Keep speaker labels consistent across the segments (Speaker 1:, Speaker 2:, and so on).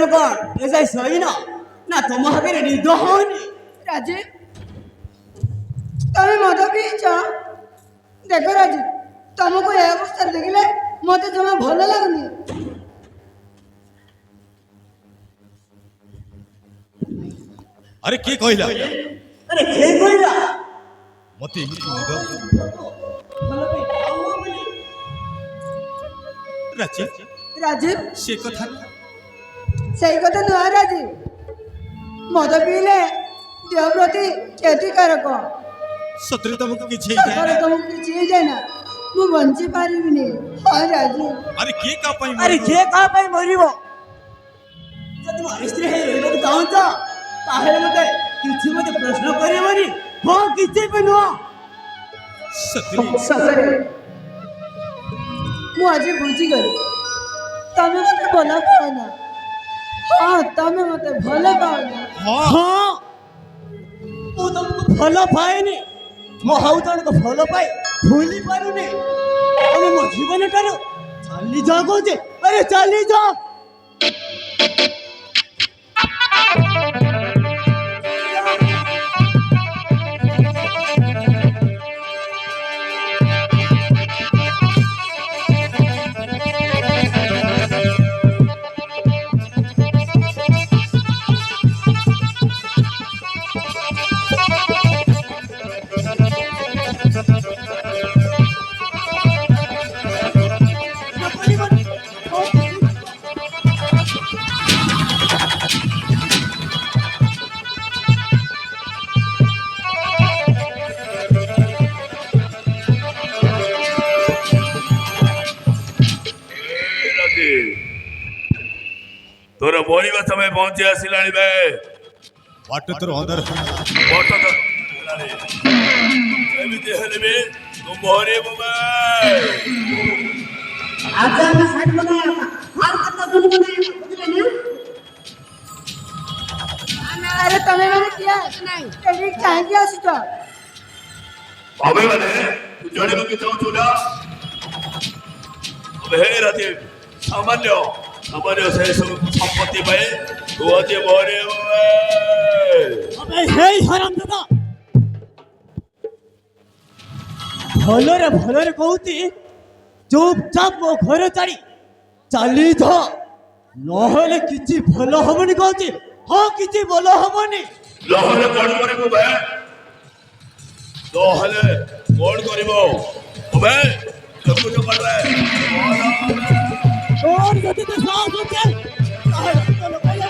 Speaker 1: तमे कौन ऐसा सही ना तुम आगे निद होनी
Speaker 2: राजीव तमें मद पीच देख राजीव तुमको यह अवस्था देखले मत जमा भल लगुनि
Speaker 3: अरे के कहला
Speaker 1: अरे के कहला
Speaker 3: मते निद
Speaker 2: राजीव
Speaker 3: से कथा
Speaker 2: सही कथा नुह राजीव मद पीले देह प्रति क्षतिकारक
Speaker 3: सतरे तुमको किछि
Speaker 2: सकाଳେ तुमको किछि हो जाए ना मु बंची पारिबिनी हां राजीव
Speaker 3: अरे के का पई
Speaker 1: अरे जे का पई मरिबो जदि मारी स्त्री हे रहबो चाहत ताहेले मते किछि मते प्रश्न करिबोनी हां किछि पे नुह
Speaker 3: सतरे
Speaker 2: मु आज बुझी गली तमें मते भल पाओना हाँ तमें मते भल पाओना
Speaker 1: हाँ मु तुमको भल पाएनी मो हाउ जणको भल पाए भूली पारुनी तमे मो जीवन टारो चाली जा कोजे अरे चाली जा
Speaker 4: तोर बोरिबा समय पहुंचे आसिलाणी बे
Speaker 3: वाट तोर अंदर
Speaker 4: बट तो एमिति हेले बे तुम बोरे बे
Speaker 1: आजा मैं साइड बनाया हर कथा सुन बनाया बुझले ना
Speaker 2: अरे तमें मैंने किया नहीं तेरी कहां की आसी तो
Speaker 4: अबे वाले तू जणे को चाहू छुला अबे हे राते सामान्य से संपत्ति पाए तू आज बोरे
Speaker 1: अबे हे हरामजादा भलरे कहती चुपचाप मो घर छाड़ी चली जा नहले किछि भल हबनी कहती हाँ किछि भल हबनी
Speaker 4: लहले कोन करबो बे लहले कोन करबो अबे सब कुछ करबे
Speaker 1: और यदि तो साहस होते चलो पहले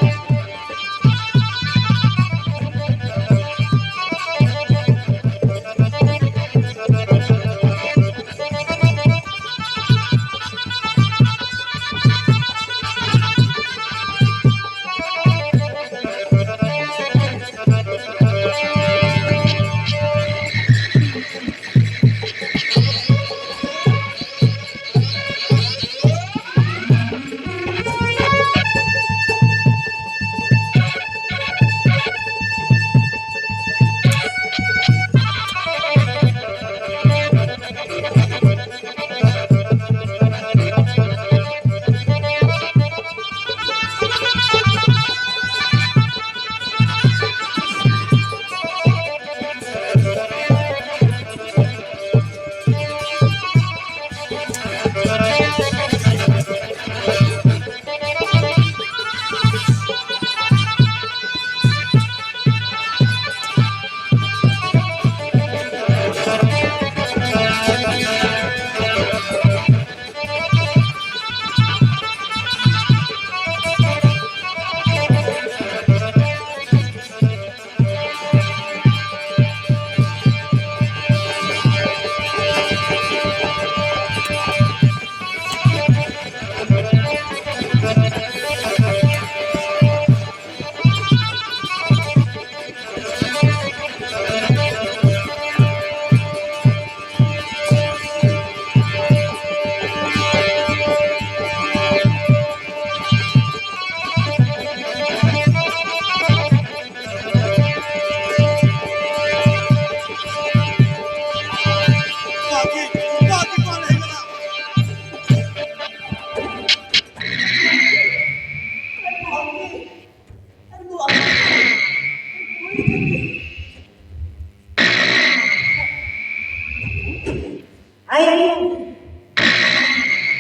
Speaker 5: ଭାଇ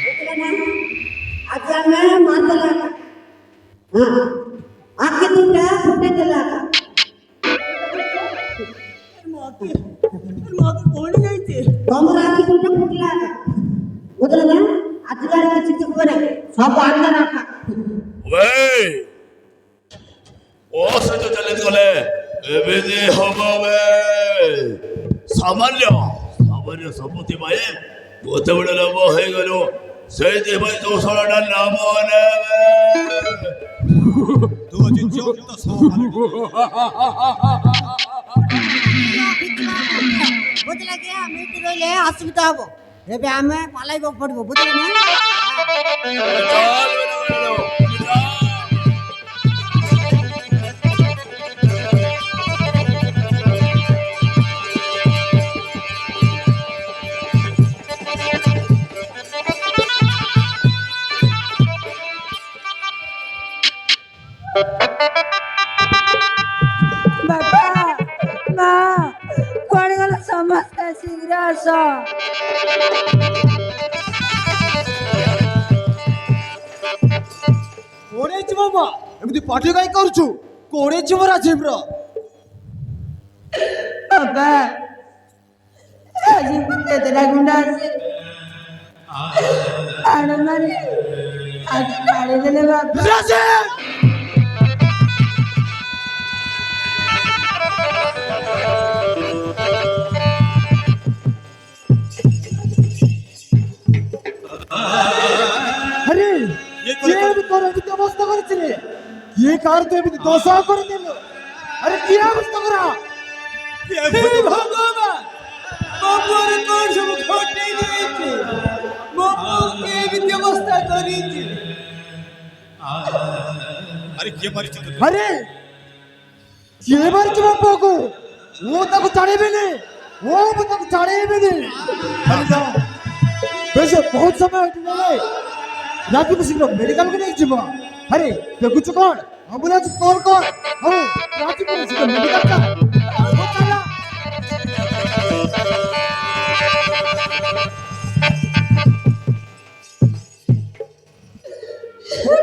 Speaker 5: ବୁଝିଲେ ନା ଆଜି ଆମେ ମାରିଦେଲା ହଁ ଆଖି ଦୁଇଟା ଫୁଟେଇ ଦେଲା
Speaker 1: ମତେ ପଡି ଯାଇଛି
Speaker 5: ତମର ଆଖି ଦୁଇଟା ଫୁଟିଲା ବୁଝିଲେ ନା ଆଜିକାର କିଛି ଯୁଗରେ ସବୁ ଆଜ୍ଞା ରାଖା
Speaker 4: वे ओ सच चलित गले एबेदे हबो वे सामान्य सामान्य सम्पत्ति पाए गोते बड़े लाभ हे गलो से दे भाई दोसराडा नाम ने
Speaker 3: ତୁ ଆଜି ଜଗତ ସମାନ
Speaker 5: ବୁଝିଲେ କି ଆମେ ଏଠି ରହିଲେ ଅସୁବିଧା ହବ ଏବେ ଆମେ ପାଲାଇବାକୁ ପଡିବ ବୁଝିଲେ ନା
Speaker 2: ବାପା ମା କୁଆଡେ ଗଲ ସମସ୍ତେ ଶୀଘ୍ର ଆସ
Speaker 1: କୋଡେ ଯିବ ମା ଏମିତି ପାଟି କାଇଁ କରୁଛୁ କୋଡେ ଯିବ ରାଜୀବର
Speaker 2: ବାପା ଆଜି କେତେଟା ଗୁଣ୍ଡା ଅଛି ଆଣ ମାନେ ଆଜି କାଢିଦେଲେ ବାପା
Speaker 1: ରାଜୀବ আরে
Speaker 3: ये
Speaker 1: কে এমনি তোর এমনি অবস্থা করেছে রে কে কার তো এমনি দশা করে দিল আরে কি অবস্থা করা হে ভগবান বাবুর কোন সব ঘটে গিয়েছে বাবু কে এমনি অবস্থা করেছে
Speaker 3: अरे किए मारिଛ ତତେ?
Speaker 1: আরে কে মারছে বাবুকে ও তাকে ছাড়েবেনি ও তাকে ছাড়েবেনি আরে না বেশ বহুত সময় হয়ে গেল রাজীব শীঘ্র মেডিকেলকে নিয়ে যাব আরে দেখুଛୁ কোন অ্যাম্বুলেন্স কল কর হ্যাঁ রাজীব শীঘ্র মেডিকেলটা চালা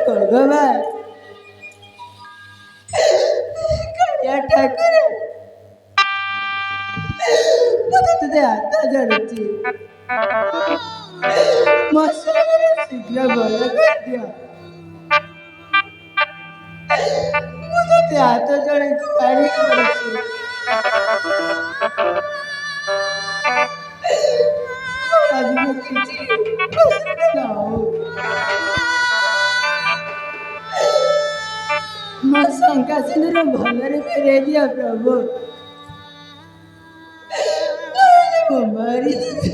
Speaker 2: ভগবান কাଳିଆ ଠାକୁର ତତେ ହାତ ଯୋଡୁଛି ମୋ ଶୀଘ୍ର ଭଲ କରିଦିଅ ମୁଁ ତତେ ହାତ ଯୋଡିକି ପାଣି କରୁଛି ଆଜି କିଛି ଅସୁବିଧା ହଉ ମୋ ଶଙ୍କା ସିନ୍ଦୁର ଭଲରେ ଫେରେଇ ଦିଅ ପ୍ରଭୁ ନହେଲେ ମୁଁ ମରିଯିବି